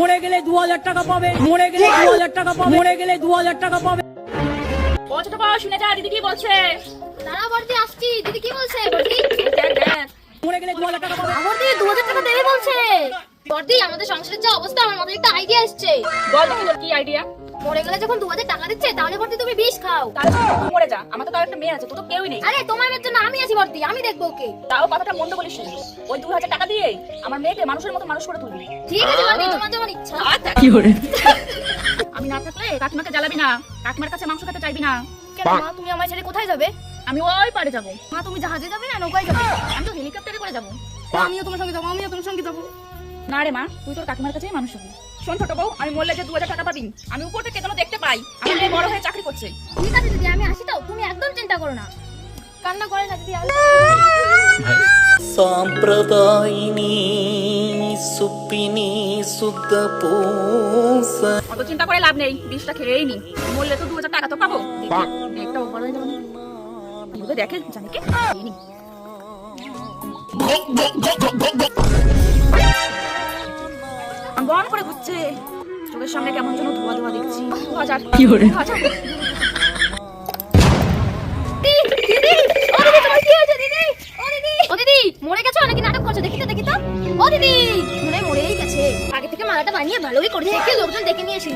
মরে গেলে 2000 টাকা পাবে, মরে গেলে 2000 টাকা পাবে, মরে গেলে 2000 টাকা পাবে। ও ছোট বউ শুনে যা, দিদি কি বলছে। দাঁড়া বর্দি, আসছি। দিদি কি বলছে বর্দি? দেখ দেখ, মরে গেলে 2000 টাকা পাবে। বর্দি 2000 টাকা দেবে বলছে। বর্দি আমাদের সংসারের যা অবস্থা, আমার মাথায় একটা আইডিয়া আসছে। বল দেখি তোর কি আইডিয়া। মরে গেলে যখন 2000 টাকা দিচ্ছে, তাহলে বর্দি তুমি বিষ খাও। তাহলে তুই মরে যা, আমার তো তার একটা মেয়ে আছে, তোর তো কেউই নেই। আরে তোমার মেয়ের জন্য আমি আছি বর্দি, আমি দেখবো ওকে। তাও কথাটা মন্দ বলিস না। ওই 2000 টাকা দিয়ে আমার মেয়েকে মানুষের মতো মানুষ করে তুলবি। ঠিক আছে বর্দি, তোমার যখন ইচ্ছা। আচ্ছা কি করে? আমি না থাকলে কাকিমাকে জ্বালাবি না, কাকিমার কাছে মাংস খেতে চাইবি না। কেন মা, তুমি আমার ছেড়ে কোথায় যাবে? আমি ওই পারে যাবো। মা তুমি জাহাজে যাবে না নৌকায় যাবে? আমি তো হেলিকপ্টারে করে যাবো। আমিও তোমার সঙ্গে যাবো, আমিও তোমার সঙ্গে যাবো। না রে মা, তুই তোর কাকিমার কাছেই মানুষ হবি। শোন ছোট বউ, আমি বললে যে 2000 টাকা পাবি, আমি উপর থেকে যেন দেখতে পাই আমার মেয়ে বড় হয়ে চাকরি করছে। ঠিক আছে দিদি, আমি আসি তো, তুমি একদম চিন্তা করো না। কান্না করে না দিদি। సాంప్రదాయిని సుప్పిని శుద్ధ పూస অত চিন্তা করে লাভ নেই, বিষটা খেয়েই নি। মরলে তো 2000 টাকা তো পাবো। একটা উপর হয়ে যাবে। এগুলো দেখে জানি কে খেয়ে নি। বন করে ঘুরছে, চোখের সামনে কেমন যেন ধোয়া ধোয়া দেখছি। 2000 কি করে? 2000 দিদি, ও দিদি তোমার কি হয়েছে দিদি? ও দিদি মরে গেছো নাকি নাটক করছো? দেখি তো দেখি তো। ও দিদি মরেই গেছে। আগে থেকে মালাটা বানিয়ে ভালোই করেছে, কি লোকজন ডেকে নিয়ে এসি।